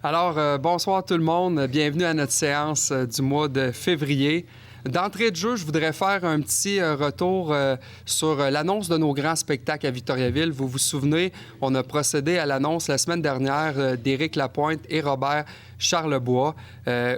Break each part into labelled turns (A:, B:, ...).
A: Alors, bonsoir tout le monde. Bienvenue à notre séance du mois de février. D'entrée de jeu, je voudrais faire un petit retour sur l'annonce de nos grands spectacles à Victoriaville. Vous vous souvenez, on a procédé à l'annonce la semaine dernière d'Éric Lapointe et Robert Charlebois.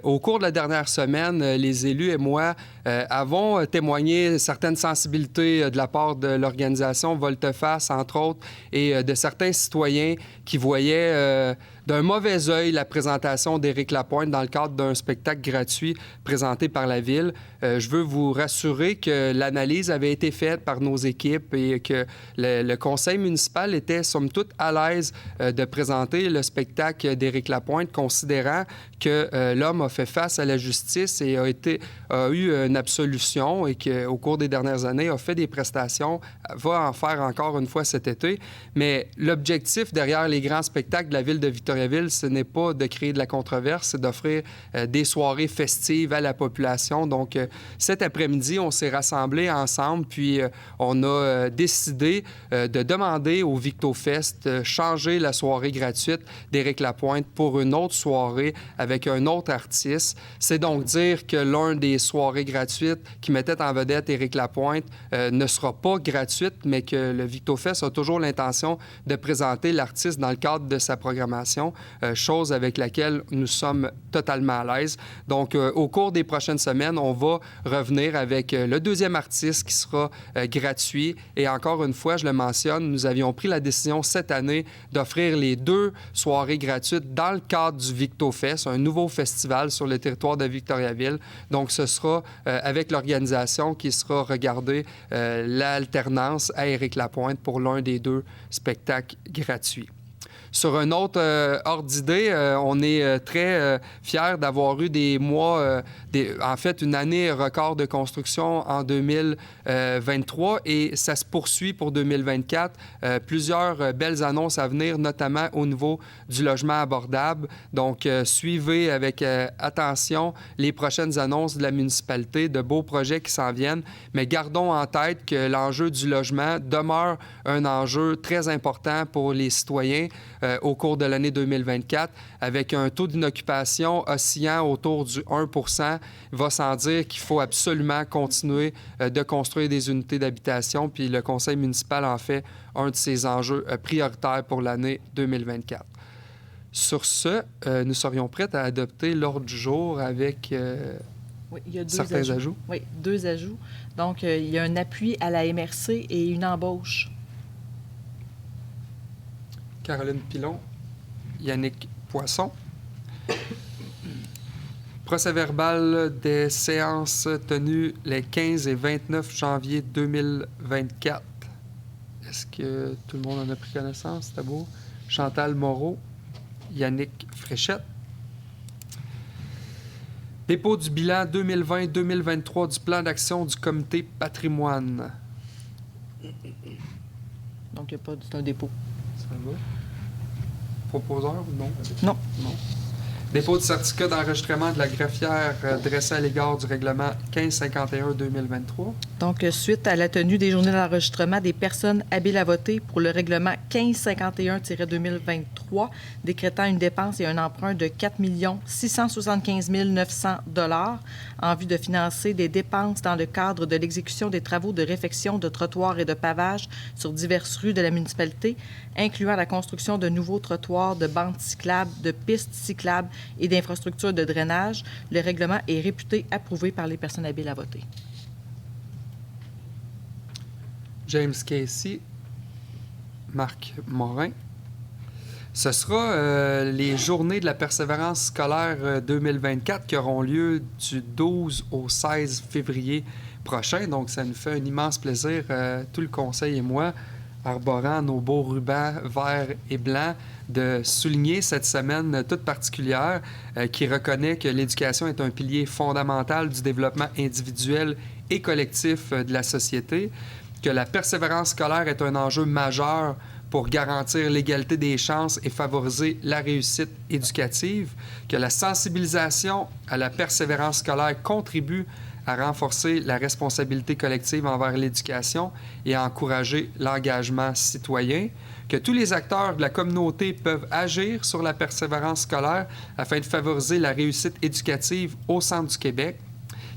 A: Au cours de la dernière semaine, les élus et moi avons témoigné certaines sensibilités de la part de l'organisation Volte-Face, entre autres, et de certains citoyens qui voyaient d'un mauvais œil la présentation d'Éric Lapointe dans le cadre d'un spectacle gratuit présenté par la Ville. Je veux vous rassurer que l'analyse avait été faite par nos équipes et que le conseil municipal était, somme toute, à l'aise de présenter le spectacle d'Éric Lapointe, considérant que l'homme a fait face à la justice et a eu une absolution et qu'au cours des dernières années a fait des prestations, va en faire encore une fois cet été. Mais l'objectif derrière les grands spectacles de la Ville de Victoriaville, ce n'est pas de créer de la controverse, c'est d'offrir des soirées festives à la population. Donc, cet après-midi, on s'est rassemblés ensemble, puis on a décidé de demander au VictoFest de changer la soirée gratuite d'Éric Lapointe pour une autre soirée avec un autre artiste. C'est donc dire que l'un des soirées gratuites qui mettait en vedette Éric Lapointe ne sera pas gratuite, mais que le VictoFest a toujours l'intention de présenter l'artiste dans le cadre de sa programmation, chose avec laquelle nous sommes totalement à l'aise. Donc, au cours des prochaines semaines, on va revenir avec le deuxième artiste qui sera gratuit. Et encore une fois, je le mentionne, nous avions pris la décision cette année d'offrir les 2 soirées gratuites dans le cadre du VictoFest, un nouveau festival sur le territoire de Victoriaville. Donc, ce sera avec l'organisation qui sera regardée l'alternance à Éric Lapointe pour l'un des 2 spectacles gratuits. Sur un autre ordre d'idée, on est très fiers d'avoir eu des mois, en fait, une année record de construction en 2023 et ça se poursuit pour 2024. Plusieurs belles annonces à venir, notamment au niveau du logement abordable. Donc, suivez avec attention les prochaines annonces de la municipalité, de beaux projets qui s'en viennent, mais gardons en tête que l'enjeu du logement demeure un enjeu très important pour les citoyens au cours de l'année 2024, avec un taux d'inoccupation oscillant autour du 1 %. Il va sans dire qu'il faut absolument continuer de construire des unités d'habitation, puis le conseil municipal en fait un de ses enjeux prioritaires pour l'année 2024. Sur ce, nous serions prêts à adopter l'ordre du jour avec
B: oui, il y a
A: certains ajouts.
B: Oui, 2 ajouts. Donc, il y a un appui à la MRC et une embauche.
A: Caroline Pilon, Yannick Poisson. Procès-verbal des séances tenues les 15 et 29 janvier 2024. Est-ce que tout le monde en a pris connaissance? C'était beau. Chantal Moreau, Yannick Fréchette. Dépôt du bilan 2020-2023 du plan d'action du comité patrimoine.
B: Donc, il n'y a pas c'est un dépôt.
A: Ça va? Proposeur ou non?
B: Non.
A: Non. Dépôt de certificat d'enregistrement de la greffière dressé à l'égard du règlement 1551-2023.
B: Donc, suite à la tenue des journées d'enregistrement des personnes habiles à voter pour le règlement 1551-2023, décrétant une dépense et un emprunt de 4 675 900 $ en vue de financer des dépenses dans le cadre de l'exécution des travaux de réfection de trottoirs et de pavage sur diverses rues de la municipalité, incluant la construction de nouveaux trottoirs, de bandes cyclables, de pistes cyclables et d'infrastructures de drainage. Le règlement est réputé approuvé par les personnes habiles à voter.
A: James Casey, Marc Morin. Ce sera les journées de la persévérance scolaire 2024 qui auront lieu du 12 au 16 février prochain. Donc, ça nous fait un immense plaisir, tout le conseil et moi, arborant nos beaux rubans verts et blancs, de souligner cette semaine toute particulière qui reconnaît que l'éducation est un pilier fondamental du développement individuel et collectif de la société, que la persévérance scolaire est un enjeu majeur pour garantir l'égalité des chances et favoriser la réussite éducative, que la sensibilisation à la persévérance scolaire contribue à renforcer la responsabilité collective envers l'éducation et à encourager l'engagement citoyen, que tous les acteurs de la communauté peuvent agir sur la persévérance scolaire afin de favoriser la réussite éducative au centre du Québec.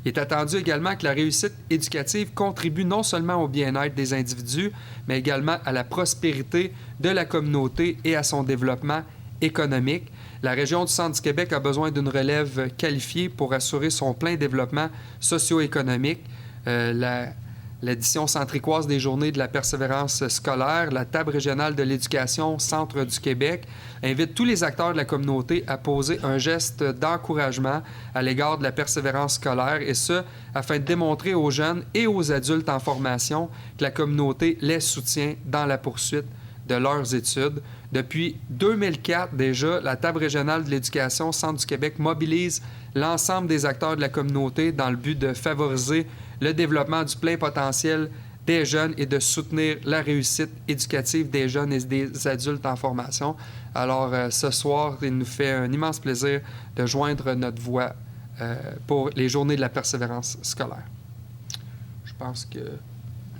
A: Il est attendu également que la réussite éducative contribue non seulement au bien-être des individus, mais également à la prospérité de la communauté et à son développement économique. La région du Centre du Québec a besoin d'une relève qualifiée pour assurer son plein développement socio-économique. L'édition centricoise des Journées de la persévérance scolaire, la Table régionale de l'éducation Centre du Québec, invite tous les acteurs de la communauté à poser un geste d'encouragement à l'égard de la persévérance scolaire, et ce, afin de démontrer aux jeunes et aux adultes en formation que la communauté les soutient dans la poursuite de leurs études. Depuis 2004 déjà, la Table régionale de l'éducation Centre du Québec mobilise l'ensemble des acteurs de la communauté dans le but de favoriser le développement du plein potentiel des jeunes et de soutenir la réussite éducative des jeunes et des adultes en formation. Alors, ce soir, il nous fait un immense plaisir de joindre notre voix pour les Journées de la persévérance scolaire. Je pense que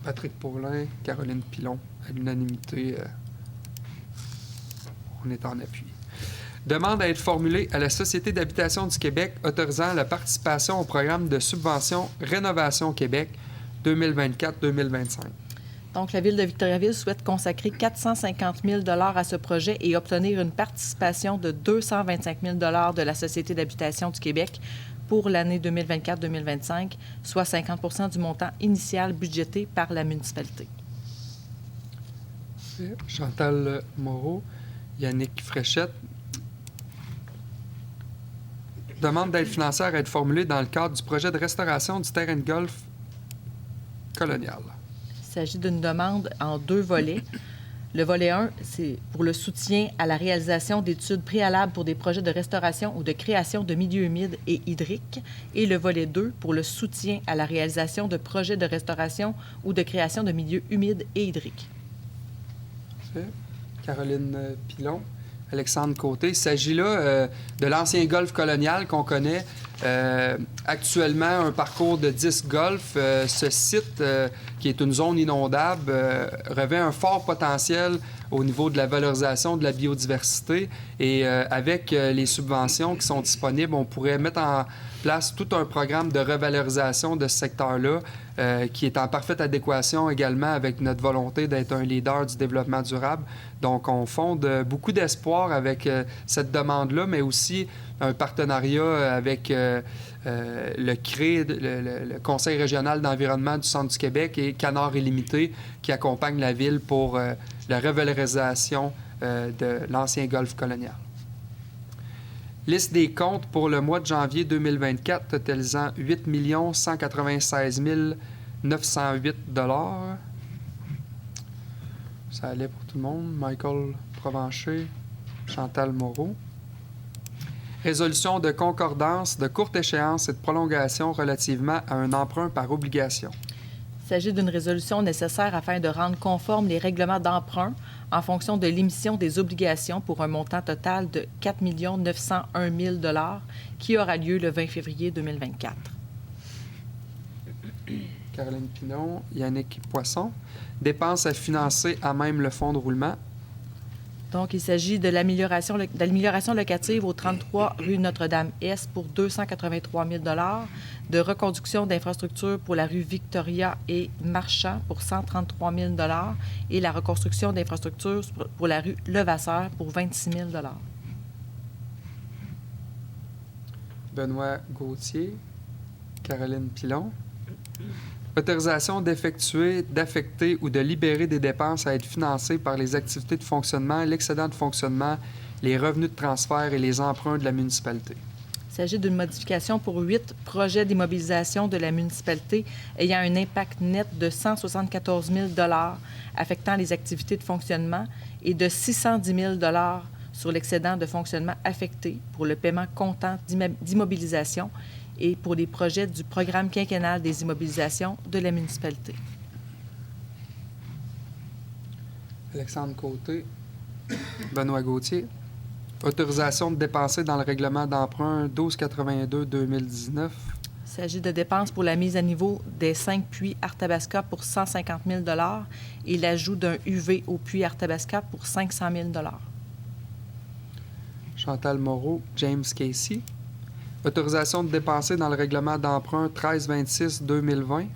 A: Patrick Paulin, Caroline Pilon, à l'unanimité, on est en appui. Demande à être formulée à la Société d'habitation du Québec autorisant la participation au programme de subvention Rénovation Québec 2024-2025.
B: Donc, la Ville de Victoriaville souhaite consacrer 450 000 à ce projet et obtenir une participation de 225 000 de la Société d'habitation du Québec pour l'année 2024-2025, soit 50 du montant initial budgété par la municipalité.
A: Chantal Moreau, Yannick Fréchette. Demande d'aide financière à être formulée dans le cadre du projet de restauration du terrain de golf colonial.
B: Il s'agit d'une demande en 2 volets. Le volet 1, c'est pour le soutien à la réalisation d'études préalables pour des projets de restauration ou de création de milieux humides et hydriques. Et le volet 2, pour le soutien à la réalisation de projets de restauration ou de création de milieux humides et hydriques.
A: Parfait. Caroline Pilon. Alexandre Côté. Il s'agit là de l'ancien golf colonial qu'on connaît. Actuellement, un parcours de 10 golf. Ce site, qui est une zone inondable, revêt un fort potentiel au niveau de la valorisation de la biodiversité. Et avec les subventions qui sont disponibles, on pourrait mettre en place tout un programme de revalorisation de ce secteur-là, qui est en parfaite adéquation également avec notre volonté d'être un leader du développement durable. Donc, on fonde beaucoup d'espoir avec cette demande-là, mais aussi un partenariat avec le CRE, le Conseil régional d'environnement du Centre du Québec, et Canard illimité, qui accompagne la ville pour la revalorisation de l'ancien golf colonial. Liste des comptes pour le mois de janvier 2024, totalisant 8 196 908 $. Ça allait pour tout le monde. Michael Provencher, Chantal Moreau. Résolution de concordance de courte échéance et de prolongation relativement à un emprunt par obligation.
B: Il s'agit d'une résolution nécessaire afin de rendre conformes les règlements d'emprunt en fonction de l'émission des obligations pour un montant total de 4 901 000 $ qui aura lieu le 20 février 2024.
A: Caroline Pinon, Yannick Poisson. Dépenses à financer à même le fonds de roulement.
B: Donc, il s'agit de l'amélioration locative au 33 rue Notre-Dame-Est pour 283 000 $, de reconduction d'infrastructures pour la rue Victoria et Marchand pour 133 000 $, et la reconstruction d'infrastructures pour la rue Levasseur pour 26 000 $.
A: Benoît Gauthier, Caroline Pilon. Autorisation d'effectuer, d'affecter ou de libérer des dépenses à être financées par les activités de fonctionnement, l'excédent de fonctionnement, les revenus de transfert et les emprunts de la municipalité.
B: Il s'agit d'une modification pour 8 projets d'immobilisation de la municipalité ayant un impact net de 174 000 $ affectant les activités de fonctionnement et de 610 000 $ sur l'excédent de fonctionnement affecté pour le paiement comptant d'immobilisation et pour les projets du programme quinquennal des immobilisations de la municipalité.
A: Alexandre Côté, Benoît Gauthier. Autorisation de dépenser dans le règlement d'emprunt 1282-2019.
B: Il s'agit de dépenses pour la mise à niveau des 5 puits Arthabasca pour 150 000 et l'ajout d'un UV au puits Arthabasca pour 500 000
A: Chantal Moreau, James Casey. Autorisation de dépenser dans le règlement d'emprunt 1326-2020.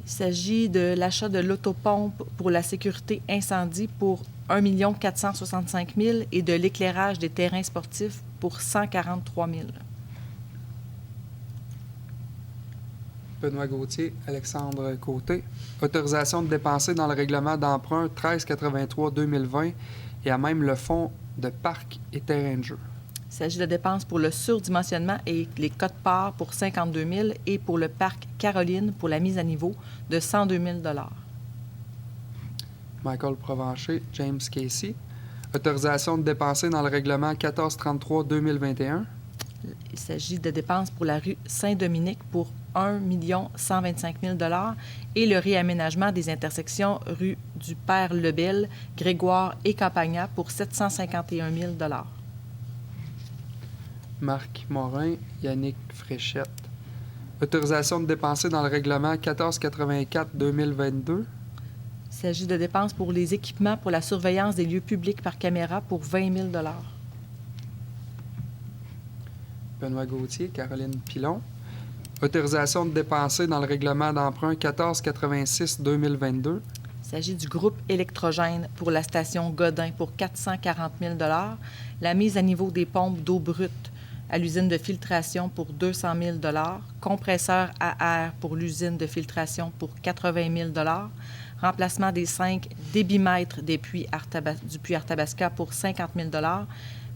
B: Il s'agit de l'achat de l'autopompe pour la sécurité incendie pour 1 465 000 et de l'éclairage des terrains sportifs pour 143 000.
A: Benoît Gauthier, Alexandre Côté. Autorisation de dépenser dans le règlement d'emprunt 1383-2020 et à même le fonds de parc et terrain de jeu.
B: Il s'agit de dépenses pour le surdimensionnement et les cotes-parts pour 52 000 et pour le parc Caroline pour la mise à niveau de 102 000
A: Michael Provencher, James Casey. Autorisation de dépenser dans le règlement 1433-2021.
B: Il s'agit de dépenses pour la rue Saint-Dominique pour 1 125 000 et le réaménagement des intersections rue du Père Lebel, Grégoire et Campagna pour 751 000
A: Marc Morin, Yannick Fréchette. Autorisation de dépenser dans le règlement 1484-2022.
B: Il s'agit de dépenses pour les équipements pour la surveillance des lieux publics par caméra pour 20 000
A: Benoît Gauthier, Caroline Pilon. Autorisation de dépenser dans le règlement d'emprunt 1486-2022.
B: Il s'agit du groupe électrogène pour la station Godin pour 440 000 la mise à niveau des pompes d'eau brute à l'usine de filtration pour 200 000 compresseur à air pour l'usine de filtration pour 80 000 remplacement des 5 débitmètres du puits Arthabasca pour 50 000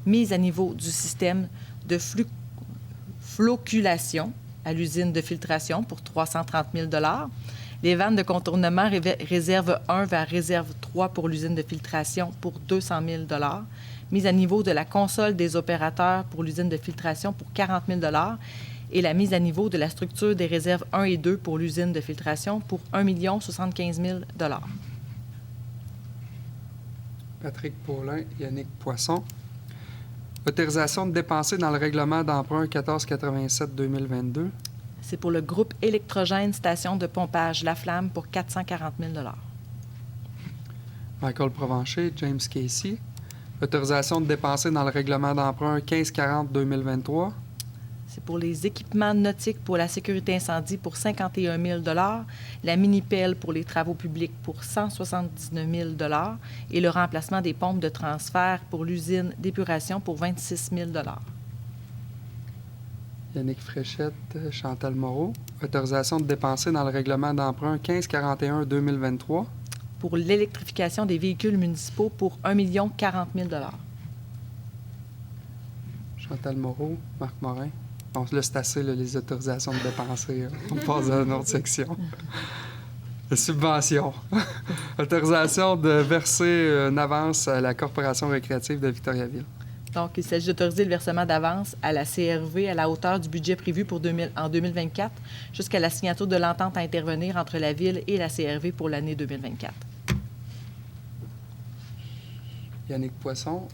B: mise à niveau du système de floculation à l'usine de filtration pour 330 000 les vannes de contournement réserve 1 vers réserve 3 pour l'usine de filtration pour 200 000 mise à niveau de la console des opérateurs pour l'usine de filtration pour 40 000 et la mise à niveau de la structure des réserves 1 et 2 pour l'usine de filtration pour 1 75 000
A: Patrick Paulin, Yannick Poisson. Autorisation de dépenser dans le règlement d'emprunt 1487-2022.
B: C'est pour le groupe électrogène station de pompage La Flamme pour 440 000
A: Michael Provencher, James Casey. Autorisation de dépenser dans le règlement d'emprunt 1540-2023.
B: C'est pour les équipements nautiques pour la sécurité incendie pour 51 000 la mini-pelle pour les travaux publics pour 179 000 et le remplacement des pompes de transfert pour l'usine d'épuration pour 26 000
A: Yannick Fréchette, Chantal Moreau. Autorisation de dépenser dans le règlement d'emprunt 1541-2023.
B: Pour l'électrification des véhicules municipaux pour 1 040 000
A: Chantal Moreau, Marc Morin. Bon, là, c'est assez, là, les autorisations de dépenser. On passe à une autre section. Subvention. Autorisation de verser une avance à la Corporation récréative de Victoriaville.
B: Donc, il s'agit d'autoriser le versement d'avance à la CRV à la hauteur du budget prévu en 2024 jusqu'à la signature de l'entente à intervenir entre la Ville et la CRV pour l'année 2024.
A: Yannick Poisson,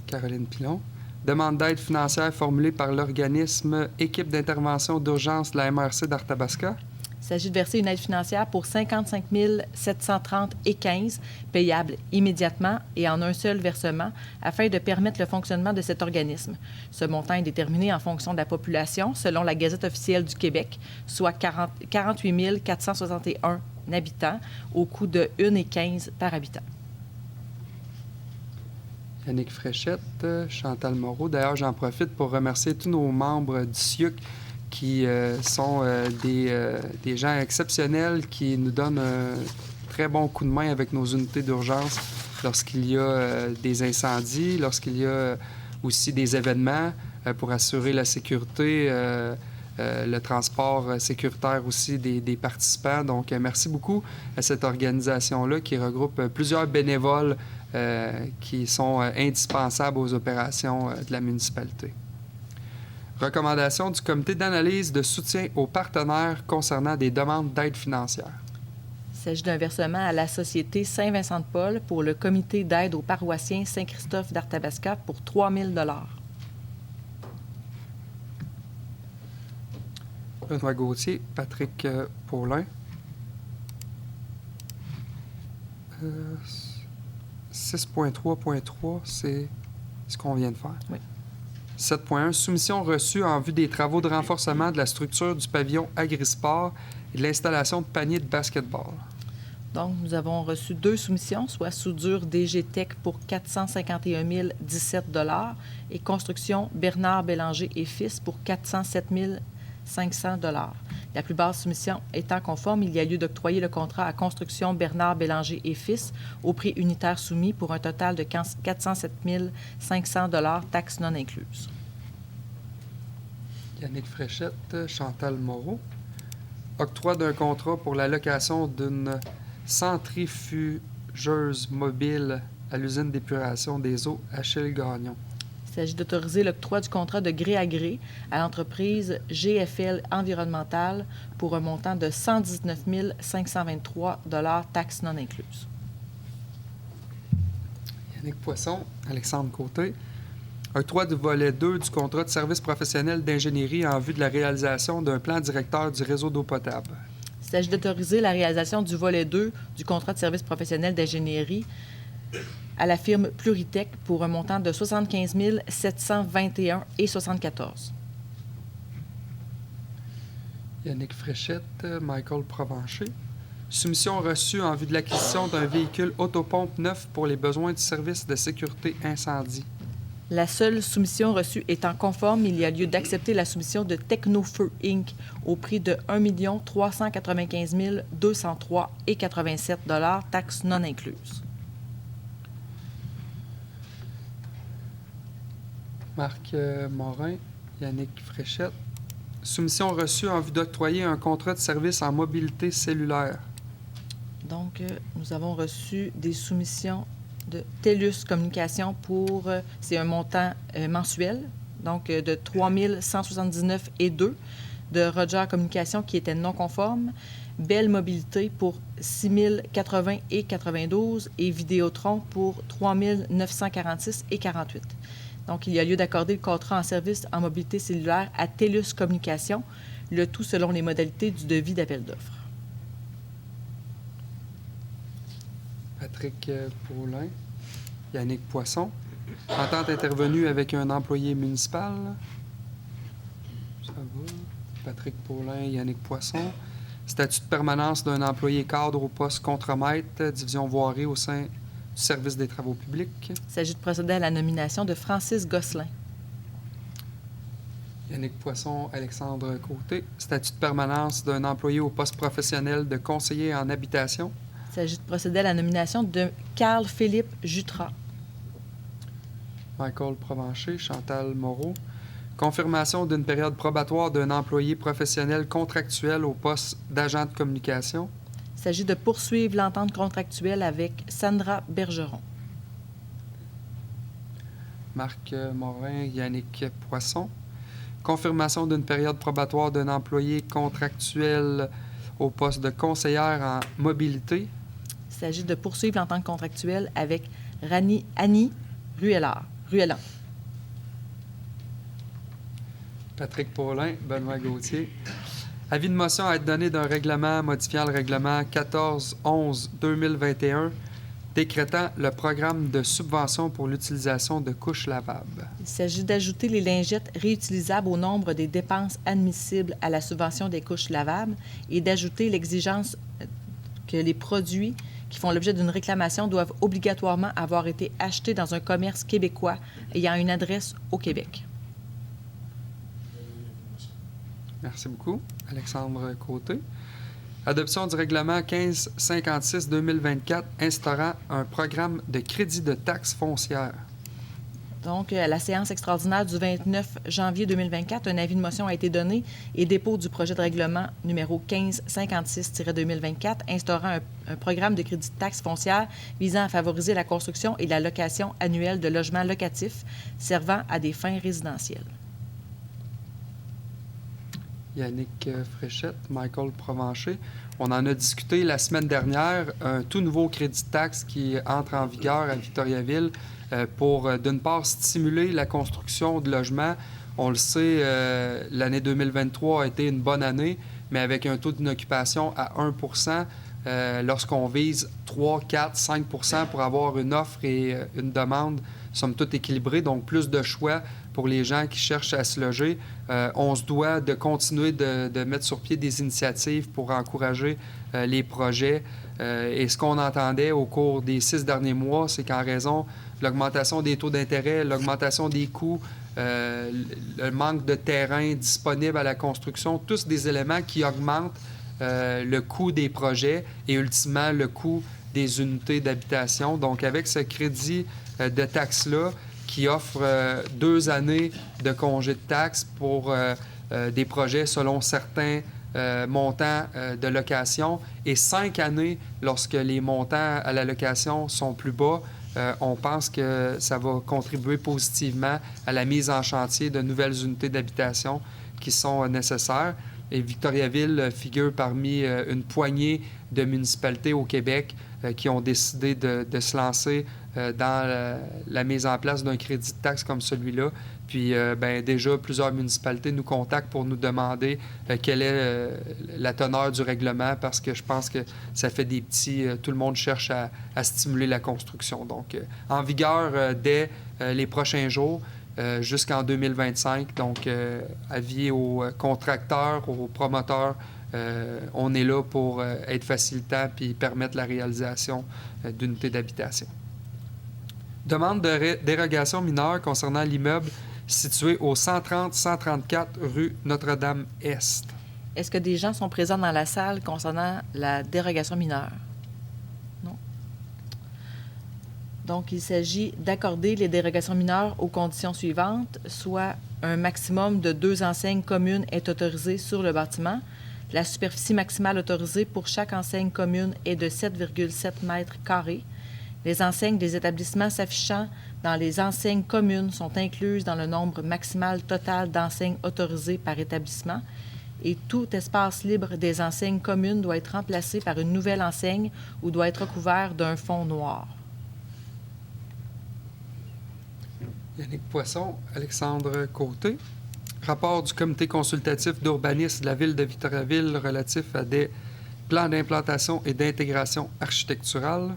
A: Caroline Pilon. Demande d'aide financière formulée par l'organisme Équipe d'intervention d'urgence de la MRC d'Arthabasca.
B: Il s'agit de verser une aide financière pour 55 730,15 payable immédiatement et en un seul versement afin de permettre le fonctionnement de cet organisme. Ce montant est déterminé en fonction de la population selon la Gazette officielle du Québec, soit 48 461 habitants au coût de 1,15 par habitant.
A: Yannick Fréchette, Chantal Moreau. D'ailleurs, j'en profite pour remercier tous nos membres du SIUC qui sont des gens exceptionnels qui nous donnent un très bon coup de main avec nos unités d'urgence lorsqu'il y a des incendies, lorsqu'il y a aussi des événements pour assurer la sécurité, le transport sécuritaire aussi des participants. Donc, merci beaucoup à cette organisation-là qui regroupe plusieurs bénévoles qui sont indispensables aux opérations de la municipalité. Recommandation du comité d'analyse de soutien aux partenaires concernant des demandes d'aide financière.
B: Il s'agit d'un versement à la Société Saint-Vincent-de-Paul pour le comité d'aide aux paroissiens Saint-Christophe d'Arthabasca pour 3 000 $.
A: Benoît Gauthier, Patrick Paulin. 6.3.3, c'est ce qu'on vient de faire.
B: Oui.
A: 7.1, soumission reçue en vue des travaux de renforcement de la structure du pavillon Agrisport et de l'installation de paniers de basketball.
B: Donc, nous avons reçu 2 soumissions, soit soudure DG-Tech pour 451 017 et construction Bernard Bélanger et Fils pour 407 500 La plus basse soumission étant conforme, il y a lieu d'octroyer le contrat à construction Bernard Bélanger et Fils au prix unitaire soumis pour un total de 407 500 taxes non incluses.
A: Yannick Fréchette, Chantal Moreau. Octroi d'un contrat pour la location d'une centrifugeuse mobile à l'usine d'épuration des eaux Achille Gagnon.
B: Il s'agit d'autoriser l'octroi du contrat de gré à gré à l'entreprise GFL Environnemental pour un montant de 119 523 taxes non incluses.
A: Yannick Poisson, Alexandre Côté. Octroi du volet 2 du contrat de service professionnel d'ingénierie en vue de la réalisation d'un plan directeur du réseau d'eau potable.
B: Il s'agit d'autoriser la réalisation du volet 2 du contrat de service professionnel d'ingénierie à la firme Pluritech pour un montant de 75 721,74
A: Yannick Fréchette, Michael Provencher. Soumission reçue en vue de l'acquisition d'un véhicule autopompe neuf pour les besoins du service de sécurité incendie.
B: La seule soumission reçue étant conforme, il y a lieu d'accepter la soumission de Technofeu Inc. au prix de 1 395 203,87 taxes non incluses.
A: Marc Morin, Yannick Fréchette. Soumission reçue en vue d'octroyer un contrat de service en mobilité cellulaire.
B: Donc, nous avons reçu des soumissions de TELUS Communication pour, c'est un montant mensuel, donc de 3 179,2 de Roger Communication qui était non conforme, Belle Mobilité pour 6 080,92 et Vidéotron pour 3 946,48. Donc, il y a lieu d'accorder le contrat en service en mobilité cellulaire à TELUS Communication, le tout selon les modalités du devis d'appel d'offres.
A: Patrick Paulin, Yannick Poisson. Entente intervenue avec un employé municipal. Ça va. Patrick Paulin, Yannick Poisson. Statut de permanence d'un employé cadre au poste contremaître, division voirie au sein du service des travaux publics.
B: Il s'agit de procéder à la nomination de Francis Gosselin.
A: Yannick Poisson, Alexandre Côté. Statut de permanence d'un employé au poste professionnel de conseiller en habitation.
B: Il s'agit de procéder à la nomination de Carl-Philippe Jutras.
A: Michael Provencher, Chantal Moreau. Confirmation d'une période probatoire d'un employé professionnel contractuel au poste d'agent de communication.
B: Il s'agit de poursuivre l'entente contractuelle avec Sandra Bergeron.
A: Marc Morin, Yannick Poisson. Confirmation d'une période probatoire d'un employé contractuel au poste de conseillère en mobilité.
B: Il s'agit de poursuivre l'entente contractuelle avec Annie Ruellan.
A: Patrick Paulin, Benoît Gauthier. Avis de motion à être donné d'un règlement modifiant le règlement 1411-2021 décrétant le programme de subvention pour l'utilisation de couches lavables.
B: Il s'agit d'ajouter les lingettes réutilisables au nombre des dépenses admissibles à la subvention des couches lavables et d'ajouter l'exigence que les produits qui font l'objet d'une réclamation doivent obligatoirement avoir été achetés dans un commerce québécois ayant une adresse au Québec.
A: Merci beaucoup. Alexandre Côté. Adoption du règlement 1556-2024 instaurant un programme de crédit de taxes foncières.
B: Donc, à la séance extraordinaire du 29 janvier 2024, un avis de motion a été donné et dépôt du projet de règlement numéro 1556-2024 instaurant un programme de crédit de taxes foncières visant à favoriser la construction et la location annuelle de logements locatifs servant à des fins résidentielles.
A: Yannick Fréchette, Michael Provencher. On en a discuté la semaine dernière, un tout nouveau crédit de taxe qui entre en vigueur à Victoriaville pour, d'une part, stimuler la construction de logements On le sait, l'année 2023 a été une bonne année, mais avec un taux d'inoccupation à 1 lorsqu'on vise 3, 4, 5 pour avoir une offre et une demande, somme toute équilibrée, donc plus de choix pour les gens qui cherchent à se loger. On se doit de continuer de mettre sur pied des initiatives pour encourager les projets. Et ce qu'on entendait au cours des 6 derniers mois, c'est qu'en raison de l'augmentation des taux d'intérêt, l'augmentation des coûts, le manque de terrain disponible à la construction, tous des éléments qui augmentent le coût des projets et ultimement le coût des unités d'habitation. Donc, avec ce crédit de taxe-là, qui offre 2 années de congé de taxes pour des projets selon certains montants de location et 5 années lorsque les montants à la location sont plus bas. On pense que ça va contribuer positivement à la mise en chantier de nouvelles unités d'habitation qui sont nécessaires. Et Victoriaville figure parmi une poignée de municipalités au Québec qui ont décidé de se lancer dans la mise en place d'un crédit de taxe comme celui-là. Puis, déjà, plusieurs municipalités nous contactent pour nous demander quelle est la teneur du règlement parce que je pense que ça fait des petits... tout le monde cherche à stimuler la construction. Donc, en vigueur dès les prochains jours, jusqu'en 2025. Donc, avis aux contracteurs, aux promoteurs, on est là pour être facilitant puis permettre la réalisation d'unités d'habitation. Demande de dérogation mineure concernant l'immeuble situé au 130-134 rue Notre-Dame-Est.
B: Est-ce que des gens sont présents dans la salle concernant la dérogation mineure? Non. Donc, il s'agit d'accorder les dérogations mineures aux conditions suivantes, soit un maximum de 2 enseignes communes est autorisé sur le bâtiment. La superficie maximale autorisée pour chaque enseigne commune est de 7,7 mètres carrés. Les enseignes des établissements s'affichant dans les enseignes communes sont incluses dans le nombre maximal total d'enseignes autorisées par établissement et tout espace libre des enseignes communes doit être remplacé par une nouvelle enseigne ou doit être recouvert d'un fond noir.
A: Yannick Poisson, Alexandre Côté. Rapport du comité consultatif d'urbanisme de la ville de Victoriaville relatif à des plans d'implantation et d'intégration architecturale.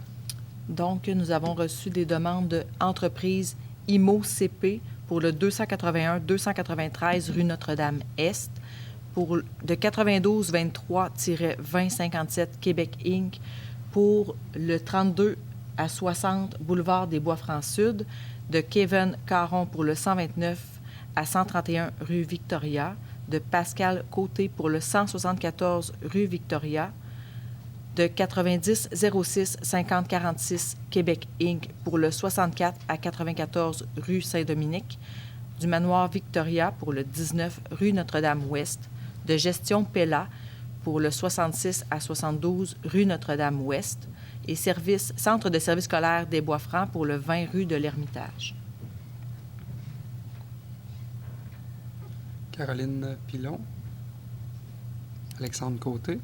B: Donc, nous avons reçu des demandes d'entreprise IMO-CP pour le 281-293 rue Notre-Dame-Est, pour de 9223-2057 Québec Inc., pour le 32 à 60 boulevard des Bois-Francs-Sud, de Kevin Caron pour le 129 à 131 rue Victoria, de Pascal Côté pour le 174 rue Victoria, de 90 06 50 46 Québec Inc. pour le 64 à 94 rue Saint-Dominique, du manoir Victoria pour le 19 rue Notre-Dame-Ouest, de Gestion Pella pour le 66 à 72 rue Notre-Dame-Ouest et Centre de services scolaires des Bois-Francs pour le 20 rue de l'Ermitage.
A: Caroline Pilon. Alexandre Côté.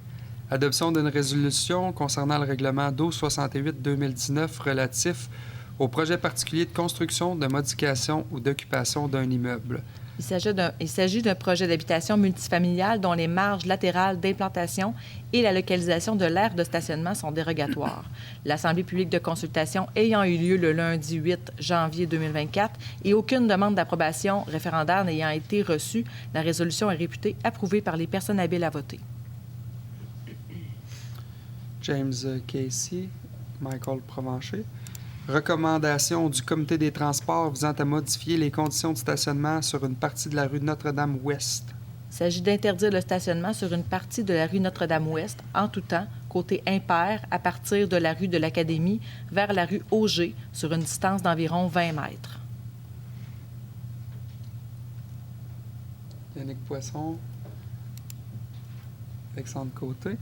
A: Adoption d'une résolution concernant le règlement 1268-2019 relatif au projet particulier de construction, de modification ou d'occupation d'un immeuble.
B: Il s'agit d'un projet d'habitation multifamiliale dont les marges latérales d'implantation et la localisation de l'aire de stationnement sont dérogatoires. L'Assemblée publique de consultation ayant eu lieu le lundi 8 janvier 2024 et aucune demande d'approbation référendaire n'ayant été reçue, la résolution est réputée approuvée par les personnes habiles à voter.
A: James Casey, Michael Provencher. Recommandation du Comité des transports visant à modifier les conditions de stationnement sur une partie de la rue Notre-Dame-Ouest.
B: Il s'agit d'interdire le stationnement sur une partie de la rue Notre-Dame-Ouest en tout temps, côté impair, à partir de la rue de l'Académie vers la rue Auger, sur une distance d'environ 20 mètres.
A: Yannick Poisson, Alexandre Côté.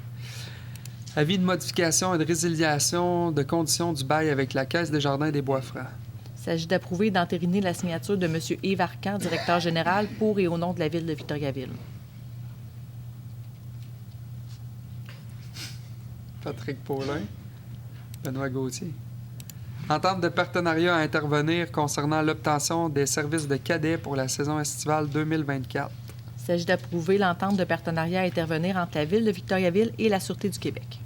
A: Avis de modification et de résiliation de conditions du bail avec la Caisse des Jardins des Bois-Francs.
B: Il s'agit d'approuver et d'entériner la signature de M. Yves Arcan, directeur général, pour et au nom de la Ville de Victoriaville.
A: Patrick Paulin. Benoît Gauthier. Entente de partenariat à intervenir concernant l'obtention des services de cadets pour la saison estivale 2024.
B: Il s'agit d'approuver l'entente de partenariat à intervenir entre la Ville de Victoriaville et la Sûreté du Québec.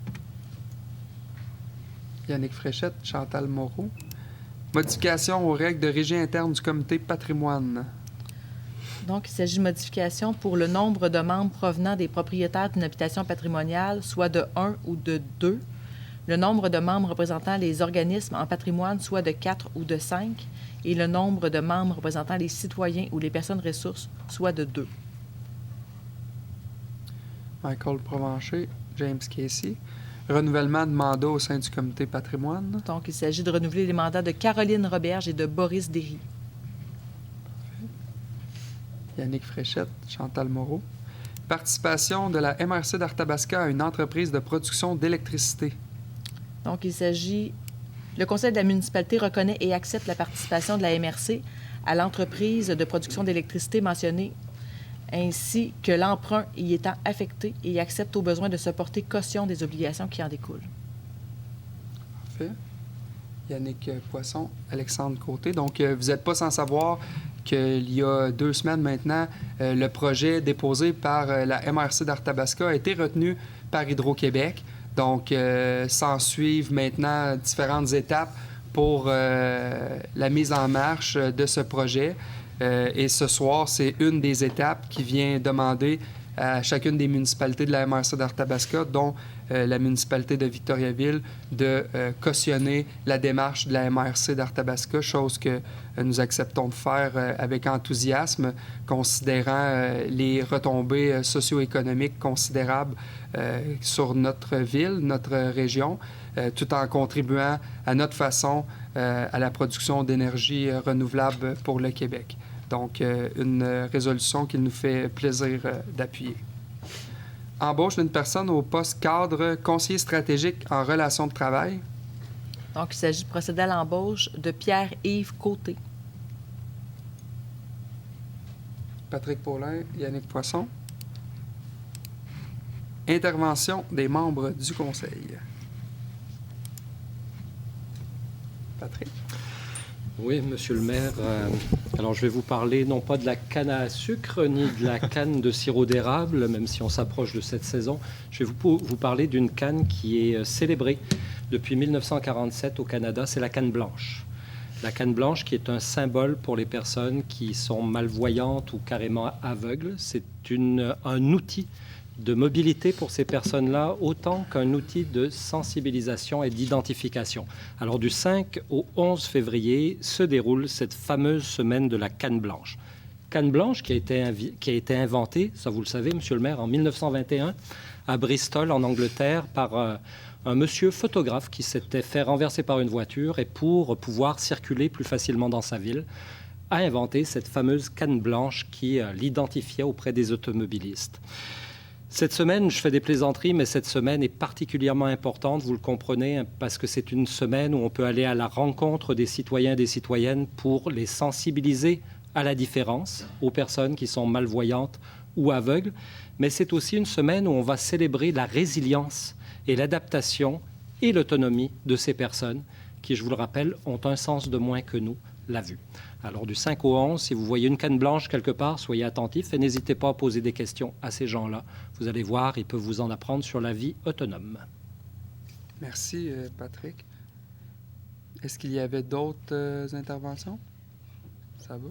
A: Yannick Fréchette, Chantal Moreau. Modification aux règles de régie interne du comité patrimoine.
B: Donc, il s'agit de modifications pour le nombre de membres provenant des propriétaires d'une habitation patrimoniale, soit de 1 ou de 2. Le nombre de membres représentant les organismes en patrimoine, soit de 4 ou de 5. Et le nombre de membres représentant les citoyens ou les personnes ressources, soit de 2.
A: Michael Provencher, James Casey. Renouvellement de mandat au sein du comité patrimoine.
B: Donc, il s'agit de renouveler les mandats de Caroline Roberge et de Boris Derry.
A: Yannick Fréchette, Chantal Moreau. Participation de la MRC d'Arthabasca à une entreprise de production d'électricité.
B: Donc, il s'agit... Le Conseil de la municipalité reconnaît et accepte la participation de la MRC à l'entreprise de production d'électricité mentionnée, ainsi que l'emprunt y étant affecté et accepte au besoin de se porter caution des obligations qui en découlent.
A: Parfait. Yannick Poisson, Alexandre Côté. Donc, vous n'êtes pas sans savoir qu'il y a 2 semaines maintenant, le projet déposé par la MRC d'Arthabasca a été retenu par Hydro-Québec. Donc, s'en suivent maintenant différentes étapes pour la mise en marche de ce projet. Et ce soir, c'est une des étapes qui vient demander à chacune des municipalités de la MRC d'Arthabasca, dont la municipalité de Victoriaville, de cautionner la démarche de la MRC d'Arthabasca, chose que nous acceptons de faire avec enthousiasme, considérant les retombées socio-économiques considérables sur notre ville, notre région, tout en contribuant à notre façon à la production d'énergie renouvelable pour le Québec. Donc, une résolution qu'il nous fait plaisir d'appuyer. Embauche d'une personne au poste cadre conseiller stratégique en relations de travail.
B: Donc, il s'agit de procéder à l'embauche de Pierre-Yves Côté.
A: Patrick Paulin, Yannick Poisson. Intervention des membres du conseil. Patrick.
C: Oui, Monsieur le maire. Alors, je vais vous parler non pas de la canne à sucre, ni de la canne de sirop d'érable, même si on s'approche de cette saison. Je vais vous parler d'une canne qui est célébrée depuis 1947 au Canada. C'est la canne blanche. La canne blanche qui est un symbole pour les personnes qui sont malvoyantes ou carrément aveugles. C'est un outil de mobilité pour ces personnes-là, autant qu'un outil de sensibilisation et d'identification. Alors, du 5 au 11 février se déroule cette fameuse semaine de la canne blanche. Canne blanche qui a été inventée, ça vous le savez, Monsieur le maire, en 1921 à Bristol, en Angleterre, par un monsieur photographe qui s'était fait renverser par une voiture et pour pouvoir circuler plus facilement dans sa ville, a inventé cette fameuse canne blanche qui l'identifiait auprès des automobilistes. Cette semaine, je fais des plaisanteries, mais cette semaine est particulièrement importante, vous le comprenez, parce que c'est une semaine où on peut aller à la rencontre des citoyens et des citoyennes pour les sensibiliser à la différence, aux personnes qui sont malvoyantes ou aveugles. Mais c'est aussi une semaine où on va célébrer la résilience et l'adaptation et l'autonomie de ces personnes qui, je vous le rappelle, ont un sens de moins que nous, la vue. Alors, du 5 au 11, si vous voyez une canne blanche quelque part, soyez attentifs et n'hésitez pas à poser des questions à ces gens-là. Vous allez voir, ils peuvent vous en apprendre sur la vie autonome.
A: Merci, Patrick. Est-ce qu'il y avait d'autres interventions? Ça va?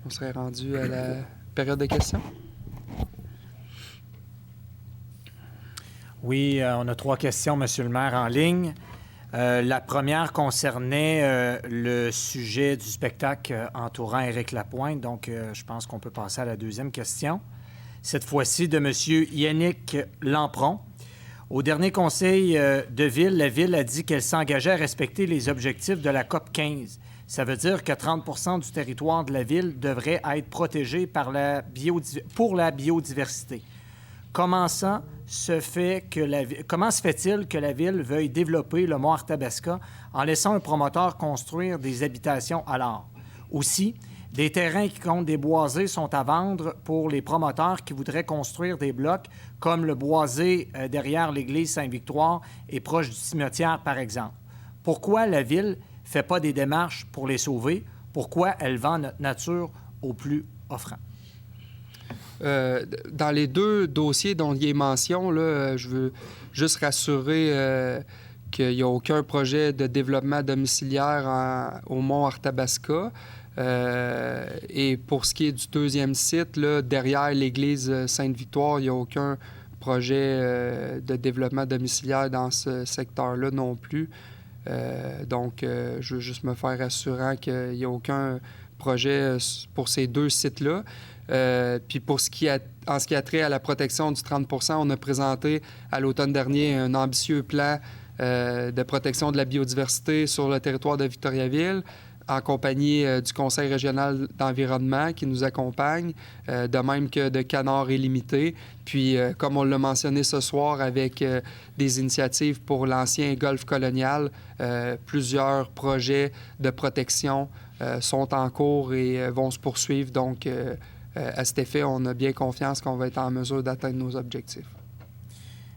A: On serait rendu à la période de questions?
D: Oui, on a 3 questions, Monsieur le maire, en ligne. La première concernait le sujet du spectacle entourant Éric Lapointe. Donc, je pense qu'on peut passer à la deuxième question. Cette fois-ci de M. Yannick Lampron. Au dernier conseil de ville, la ville a dit qu'elle s'engageait à respecter les objectifs de la COP 15. Ça veut dire que 30 % du territoire de la ville devrait être protégé pour la biodiversité. Comment se fait-il que la ville veuille développer le Mont-Arthabasca en laissant un promoteur construire des habitations à l'art? Aussi, des terrains qui comptent des boisés sont à vendre pour les promoteurs qui voudraient construire des blocs comme le boisé derrière l'église Saint-Victoire et proche du cimetière, par exemple. Pourquoi la Ville ne fait pas des démarches pour les sauver? Pourquoi elle vend notre nature au plus offrant?
A: Dans les 2 dossiers dont il est mention, là, je veux juste rassurer qu'il n'y a aucun projet de développement domiciliaire au mont Arthabasca. Et pour ce qui est du 2e site, là, derrière l'église Sainte-Victoire, il n'y a aucun projet de développement domiciliaire dans ce secteur-là non plus. Donc, je veux juste me faire rassurant qu'il n'y a aucun projet pour ces 2 sites-là. Puis en ce qui a trait à la protection du 30 %, on a présenté à l'automne dernier un ambitieux plan de protection de la biodiversité sur le territoire de Victoriaville, en compagnie du Conseil régional d'environnement qui nous accompagne, de même que de Canard illimité. Puis, comme on l'a mentionné ce soir, avec des initiatives pour l'ancien golfe colonial, plusieurs projets de protection sont en cours et vont se poursuivre. Donc, à cet effet, on a bien confiance qu'on va être en mesure d'atteindre nos objectifs.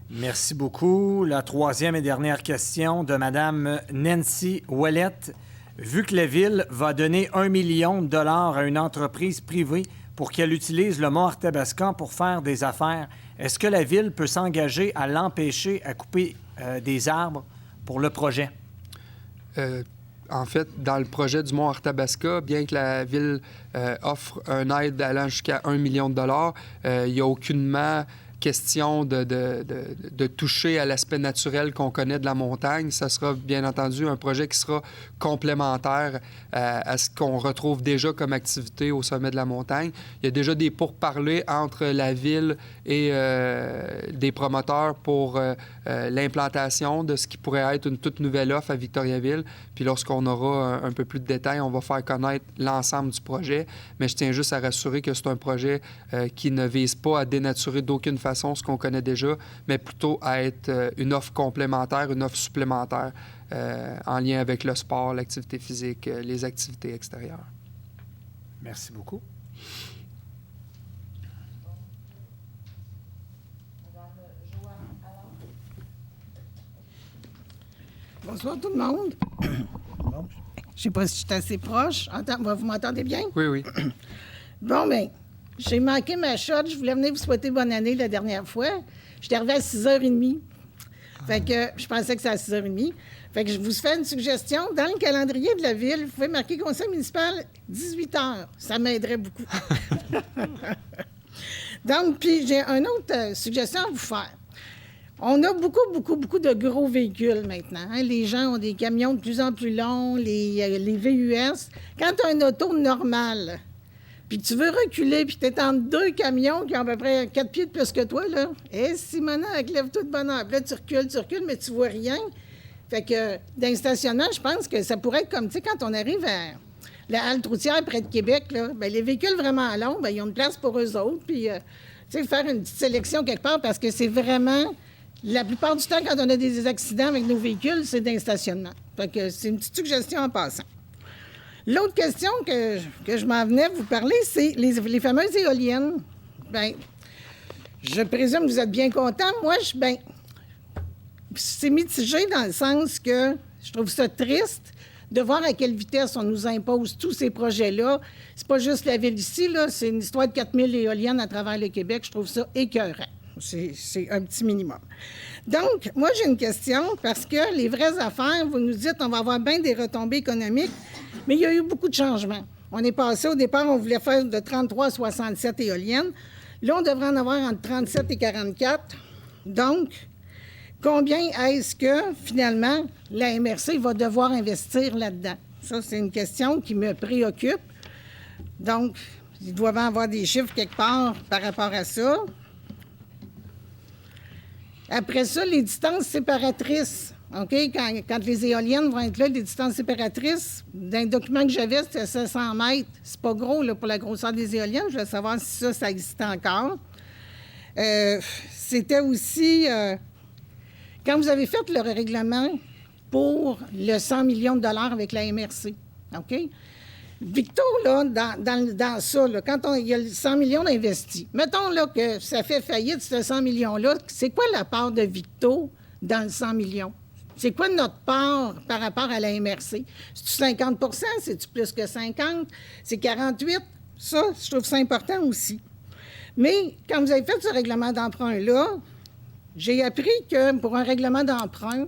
D: Merci beaucoup. La 3e et dernière question de Mme Nancy Ouellette. Vu que la Ville va donner 1 million de dollars à une entreprise privée pour qu'elle utilise le mont Arthabascan pour faire des affaires, est-ce que la Ville peut s'engager à l'empêcher à couper des arbres pour le projet?
A: En fait, dans le projet du mont Arthabasca, bien que la Ville offre une aide allant jusqu'à 1 million de dollars, il n'y a aucunement question de toucher à l'aspect naturel qu'on connaît de la montagne. Ça sera bien entendu un projet qui sera complémentaire à ce qu'on retrouve déjà comme activité au sommet de la montagne. Il y a déjà des pourparlers entre la Ville et des promoteurs pour l'implantation de ce qui pourrait être une toute nouvelle offre à Victoriaville. Puis lorsqu'on aura un peu plus de détails, on va faire connaître l'ensemble du projet. Mais je tiens juste à rassurer que c'est un projet qui ne vise pas à dénaturer d'aucune façon ce qu'on connaît déjà, mais plutôt à être une offre complémentaire, une offre supplémentaire en lien avec le sport, l'activité physique, les activités extérieures.
D: Merci beaucoup.
E: Bonsoir tout le monde. Je ne sais pas si je suis assez proche. Vous m'entendez bien?
A: Oui, oui.
E: Bon, bien, j'ai manqué ma shot. Je voulais venir vous souhaiter bonne année la dernière fois. J'étais arrivée à 6h30. Fait que je pensais que c'était à 6h30. Fait que je vous fais une suggestion. Dans le calendrier de la Ville, vous pouvez marquer conseil municipal 18h. Ça m'aiderait beaucoup. Donc, puis j'ai une autre suggestion à vous faire. On a beaucoup de gros véhicules maintenant. Hein? Les gens ont des camions de plus en plus longs, les VUS. Quand tu as une auto normale, puis tu veux reculer, puis tu es entre 2 camions qui ont à peu près 4 pieds de plus que toi, là. Simonac, lève-toi de bonheur. Puis là, tu recules, mais tu vois rien. Fait que dans le stationnement, je pense que ça pourrait être comme, tu sais, quand on arrive à la halte routière près de Québec, là, bien, les véhicules vraiment longs, bien, ils ont une place pour eux autres. Puis, tu sais, faire une petite sélection quelque part, parce que c'est vraiment... La plupart du temps, quand on a des accidents avec nos véhicules, c'est d'un stationnement. Fait que c'est une petite suggestion en passant. L'autre question que je m'en venais vous parler, c'est les fameuses éoliennes. Bien, je présume que vous êtes bien contents. Moi, c'est mitigé dans le sens que je trouve ça triste de voir à quelle vitesse on nous impose tous ces projets-là. C'est pas juste la Ville ici, là, c'est une histoire de 4000 éoliennes à travers le Québec. Je trouve ça écœurant. C'est un petit minimum. Donc, moi, j'ai une question, parce que les vraies affaires, vous nous dites, on va avoir bien des retombées économiques, mais il y a eu beaucoup de changements. On est passé, au départ, on voulait faire de 33 à 67 éoliennes. Là, on devrait en avoir entre 37 et 44. Donc, combien est-ce que, finalement, la MRC va devoir investir là-dedans? Ça, c'est une question qui me préoccupe. Donc, il doit y avoir des chiffres quelque part par rapport à ça. Après ça, les distances séparatrices. OK? Quand les éoliennes vont être là, les distances séparatrices, dans le document que j'avais, c'était 700 mètres. C'est pas gros là, pour la grosseur des éoliennes. Je voulais savoir si ça existait encore. C'était aussi... quand vous avez fait le règlement pour le 100 millions de dollars avec la MRC, OK? Victo, là, dans ça, là, quand il y a 100 millions d'investis, mettons là, que ça fait faillite, ce 100 millions-là, c'est quoi la part de Victo dans le 100 millions? C'est quoi notre part par rapport à la MRC? C'est-tu 50 c'est-tu plus que 50 c'est 48 Ça, je trouve ça important aussi. Mais quand vous avez fait ce règlement d'emprunt-là, j'ai appris que pour un règlement d'emprunt,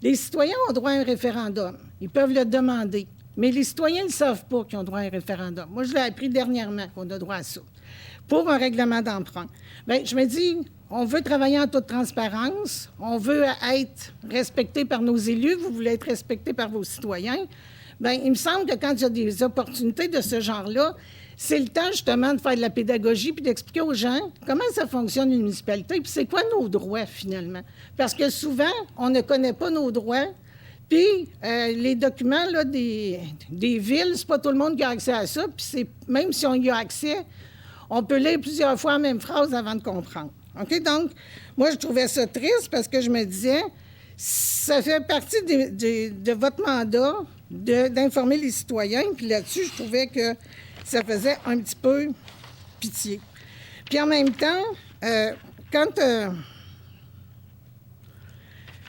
E: les citoyens ont droit à un référendum. Ils peuvent le demander. Mais les citoyens ne savent pas qu'ils ont droit à un référendum. Moi, je l'ai appris dernièrement qu'on a droit à ça. Pour un règlement d'emprunt. Bien, je me dis, on veut travailler en toute transparence. On veut être respecté par nos élus. Vous voulez être respecté par vos citoyens. Bien, il me semble que quand il y a des opportunités de ce genre-là, c'est le temps, justement, de faire de la pédagogie puis d'expliquer aux gens comment ça fonctionne une municipalité puis c'est quoi nos droits, finalement. Parce que souvent, on ne connaît pas nos droits. Puis, les documents là, des villes, c'est pas tout le monde qui a accès à ça. Puis, même si on y a accès, on peut lire plusieurs fois la même phrase avant de comprendre. OK? Donc, moi, je trouvais ça triste parce que je me disais, ça fait partie de votre mandat d'informer les citoyens. Puis là-dessus, je trouvais que ça faisait un petit peu pitié. Puis en même temps,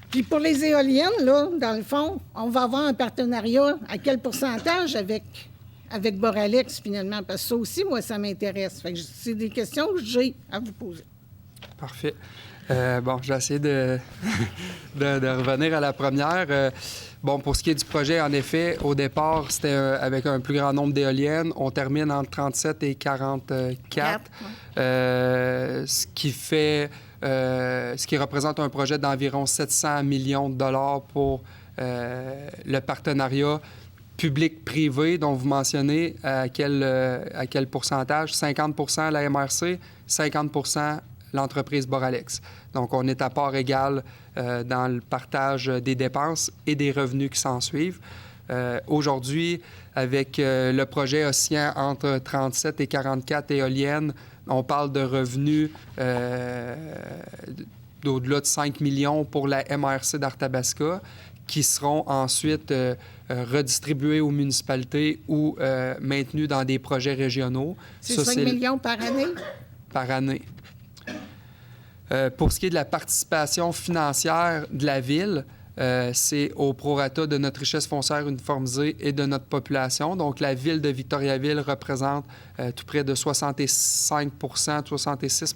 E: puis pour les éoliennes, là, dans le fond, on va avoir un partenariat à quel pourcentage avec Boralex, finalement? Parce que ça aussi, moi, ça m'intéresse. Fait que c'est des questions que j'ai à vous poser.
A: Parfait. Bon, je vais essayer de revenir à la première. Bon, pour ce qui est du projet, en effet, au départ, c'était avec un plus grand nombre d'éoliennes. On termine entre 37 et 44, ce qui représente un projet d'environ 700 millions de dollars pour le partenariat public-privé dont vous mentionnez. À quel pourcentage? 50 la MRC, 50 l'entreprise Boralex. Donc, on est à part égale dans le partage des dépenses et des revenus qui s'en suivent. Aujourd'hui, avec le projet oscillant entre 37 et 44 éoliennes, on parle de revenus d'au-delà de 5 millions pour la MRC d'Arthabasca, qui seront ensuite redistribués aux municipalités ou maintenus dans des projets régionaux.
E: C'est 5 millions par année?
A: Par année. Pour ce qui est de la participation financière de la Ville, c'est au prorata de notre richesse foncière uniformisée et de notre population. Donc, la Ville de Victoriaville représente tout près de 65 66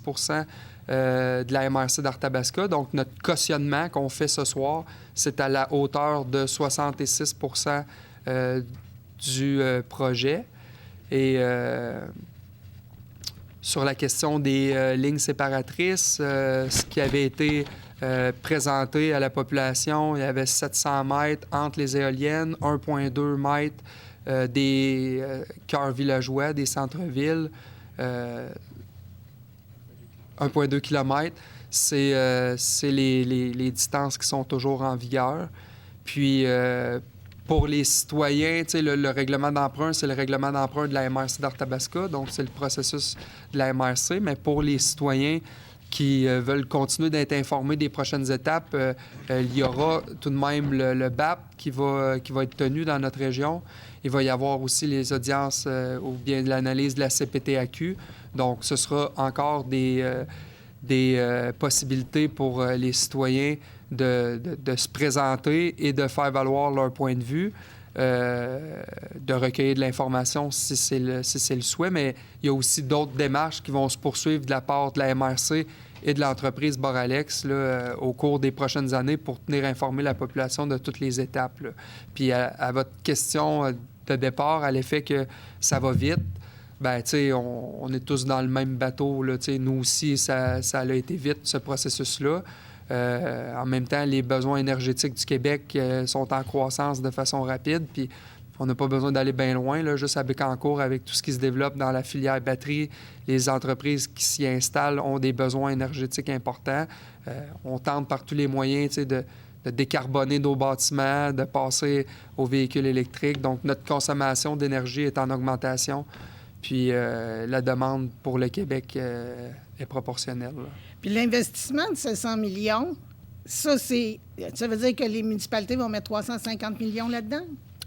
A: de la MRC d'Arthabasca. Donc, notre cautionnement qu'on fait ce soir, c'est à la hauteur de 66 du projet. Et sur la question des lignes séparatrices, ce qui avait été présenté à la population, il y avait 700 mètres entre les éoliennes, 1,2 mètres des cœurs villageois, des centres-villes, 1,2 km. C'est les distances qui sont toujours en vigueur. Puis, pour les citoyens, le règlement d'emprunt, c'est le règlement d'emprunt de la MRC d'Arthabasca, donc c'est le processus de la MRC. Mais pour les citoyens qui veulent continuer d'être informés des prochaines étapes, il y aura tout de même le BAP qui va être tenu dans notre région. Il va y avoir aussi les audiences ou bien l'analyse de la CPTAQ. Donc, ce sera encore des possibilités pour les citoyens de se présenter et de faire valoir leur point de vue, de recueillir de l'information si c'est le souhait. Mais il y a aussi d'autres démarches qui vont se poursuivre de la part de la MRC et de l'entreprise Boralex là, au cours des prochaines années pour tenir informée la population de toutes les étapes. Là. Puis à votre question de départ, à l'effet que ça va vite, bien, tu sais, on est tous dans le même bateau. Là, tu sais, nous aussi, ça a été vite, ce processus-là. En même temps, les besoins énergétiques du Québec sont en croissance de façon rapide, puis on n'a pas besoin d'aller bien loin. Là, juste à Bécancour, avec tout ce qui se développe dans la filière batterie, les entreprises qui s'y installent ont des besoins énergétiques importants. On tente par tous les moyens de décarboner nos bâtiments, de passer aux véhicules électriques. Donc, notre consommation d'énergie est en augmentation. Puis la demande pour le Québec est proportionnelle. Là.
E: Puis l'investissement de 700 millions, ça veut dire que les municipalités vont mettre 350 millions là-dedans?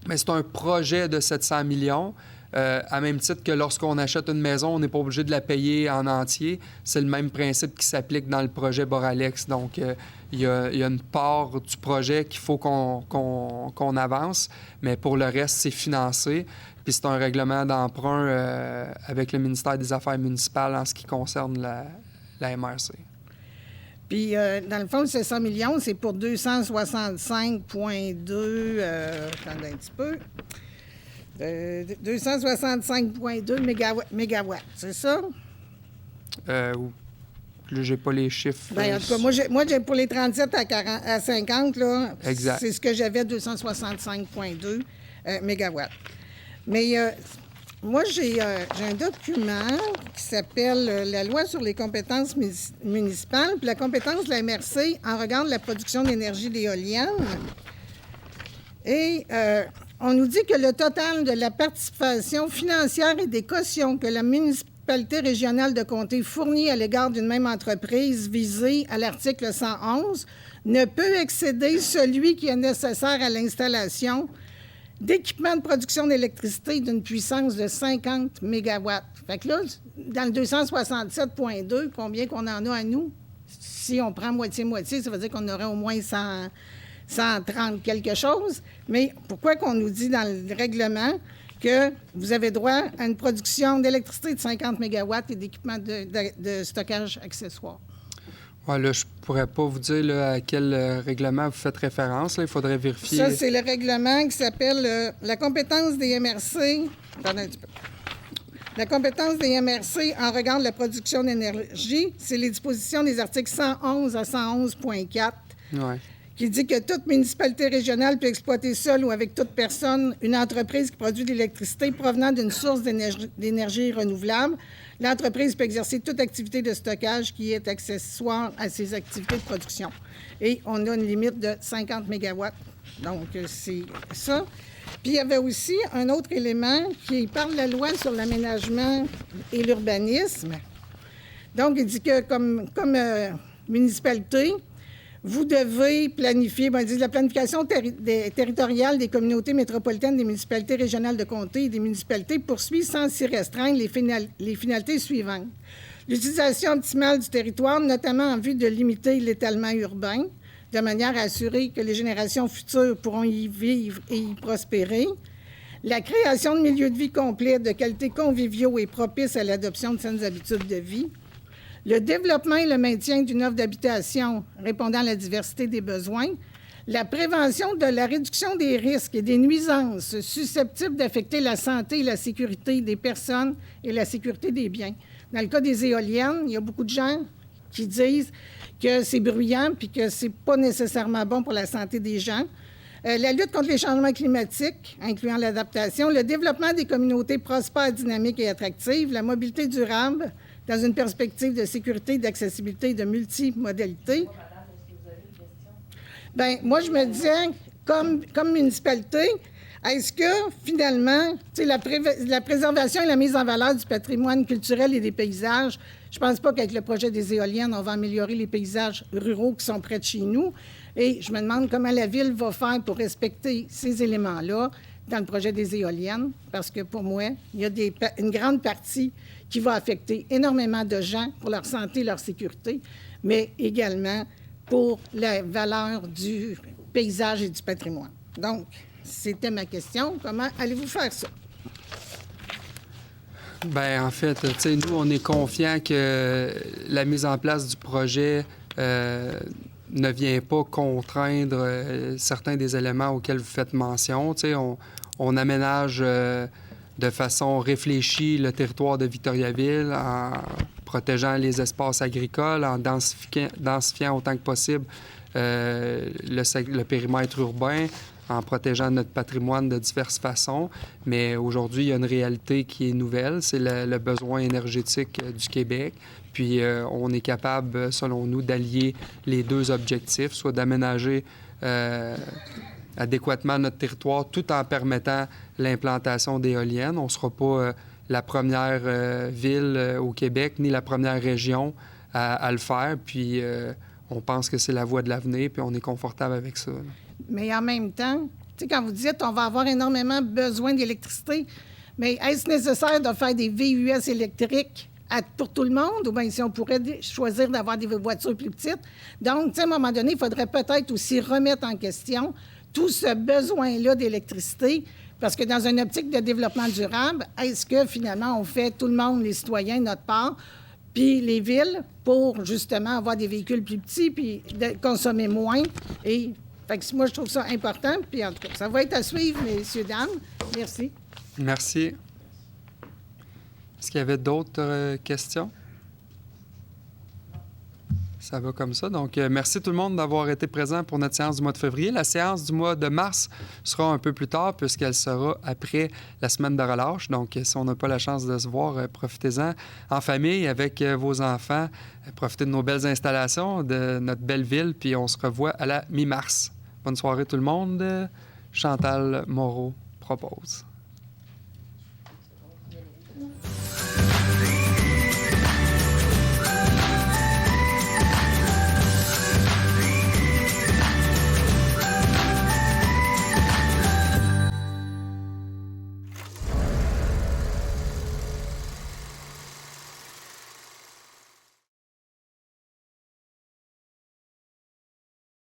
A: Mais c'est un projet de 700 millions. À même titre que lorsqu'on achète une maison, on n'est pas obligé de la payer en entier. C'est le même principe qui s'applique dans le projet Boralex. Donc, il y a une part du projet qu'il faut qu'on avance, mais pour le reste, c'est financé. Puis c'est un règlement d'emprunt avec le ministère des Affaires municipales en ce qui concerne la MRC.
E: Puis, dans le fond, le 700 millions, c'est pour 265,2... attendez un petit peu. 265,2 mégawatts, c'est ça?
A: Là, j'ai pas les chiffres.
E: Bien, en tout cas, moi, j'ai pour les 37 à 50, là,
A: exact.
E: C'est ce que j'avais, 265,2 mégawatts. Mais moi, j'ai un document qui s'appelle la loi sur les compétences municipales, puis la compétence de la MRC en regard de la production d'énergie d'éolienne. Et on nous dit que le total de la participation financière et des cautions que la municipalité régionale de Comté fournit à l'égard d'une même entreprise visée à l'article 111 ne peut excéder celui qui est nécessaire à l'installation d'équipements de production d'électricité d'une puissance de 50 mégawatts. Fait que là, dans le 267,2, combien qu'on en a à nous? Si on prend moitié-moitié, ça veut dire qu'on aurait au moins 130 quelque chose. Mais pourquoi qu'on nous dit dans le règlement que vous avez droit à une production d'électricité de 50 mégawatts et d'équipements de stockage accessoires?
A: Ouais, là, je pourrais pas vous dire là, à quel règlement vous faites référence. Là. Il faudrait vérifier.
E: Ça, c'est le règlement qui s'appelle la compétence des MRC. Attendez un petit peu. La compétence des MRC en regard de la production d'énergie, c'est les dispositions des articles 111 à 111.4 qui dit que toute municipalité régionale peut exploiter seule ou avec toute personne une entreprise qui produit de l'électricité provenant d'une source d'énergie renouvelable. L'entreprise peut exercer toute activité de stockage qui est accessoire à ses activités de production. Et on a une limite de 50 mégawatts. Donc, c'est ça. Puis, il y avait aussi un autre élément qui parle de la loi sur l'aménagement et l'urbanisme. Donc, il dit que comme municipalité, vous devez planifier, il dit la planification territoriale des communautés métropolitaines, des municipalités régionales de comté et des municipalités poursuit sans s'y restreindre les finalités suivantes. L'utilisation optimale du territoire, notamment en vue de limiter l'étalement urbain, de manière à assurer que les générations futures pourront y vivre et y prospérer. La création de milieux de vie complets, de qualité conviviaux et propices à l'adoption de saines habitudes de vie. Le développement et le maintien d'une offre d'habitation répondant à la diversité des besoins, la prévention de la réduction des risques et des nuisances susceptibles d'affecter la santé et la sécurité des personnes et la sécurité des biens. Dans le cas des éoliennes, il y a beaucoup de gens qui disent que c'est bruyant puis que c'est pas nécessairement bon pour la santé des gens. La lutte contre les changements climatiques, incluant l'adaptation, le développement des communautés prospères, dynamiques et attractives, la mobilité durable, dans une perspective de sécurité, d'accessibilité et de multimodalité. Bien, moi, je me disais, comme municipalité, est-ce que, finalement, la préservation et la mise en valeur du patrimoine culturel et des paysages, je ne pense pas qu'avec le projet des éoliennes, on va améliorer les paysages ruraux qui sont près de chez nous. Et je me demande comment la Ville va faire pour respecter ces éléments-là dans le projet des éoliennes, parce que pour moi, il y a une grande partie qui va affecter énormément de gens pour leur santé et leur sécurité, mais également pour la valeur du paysage et du patrimoine. Donc, c'était ma question. Comment allez-vous faire ça?
A: Bien, en fait, tu sais, nous, on est confiants que la mise en place du projet ne vient pas contraindre certains des éléments auxquels vous faites mention. Tu sais, on aménage de façon réfléchie le territoire de Victoriaville en protégeant les espaces agricoles, en densifiant autant que possible le périmètre urbain, en protégeant notre patrimoine de diverses façons. Mais aujourd'hui, il y a une réalité qui est nouvelle, c'est le besoin énergétique du Québec. Puis on est capable, selon nous, d'allier les deux objectifs, soit d'aménager adéquatement notre territoire tout en permettant l'implantation d'éoliennes. On ne sera pas la première ville au Québec ni la première région à le faire. Puis on pense que c'est la voie de l'avenir, puis on est confortable avec ça.
E: Mais en même temps, tu sais, quand vous dites on va avoir énormément besoin d'électricité, mais est-ce nécessaire de faire des VUS électriques pour tout le monde, ou bien si on pourrait choisir d'avoir des voitures plus petites. Donc, tu sais, à un moment donné, il faudrait peut-être aussi remettre en question tout ce besoin-là d'électricité, parce que dans une optique de développement durable, est-ce que finalement on fait tout le monde, les citoyens, notre part, puis les villes, pour justement avoir des véhicules plus petits, puis consommer moins. Et fait que moi, je trouve ça important. Puis en tout cas, ça va être à suivre, messieurs, dames. Merci.
A: Merci. Est-ce qu'il y avait d'autres questions? Ça va comme ça. Donc, merci tout le monde d'avoir été présent pour notre séance du mois de février. La séance du mois de mars sera un peu plus tard puisqu'elle sera après la semaine de relâche. Donc, si on n'a pas la chance de se voir, profitez-en en famille avec vos enfants. Profitez de nos belles installations, de notre belle ville, puis on se revoit à la mi-mars. Bonne soirée tout le monde. Chantal Moreau propose.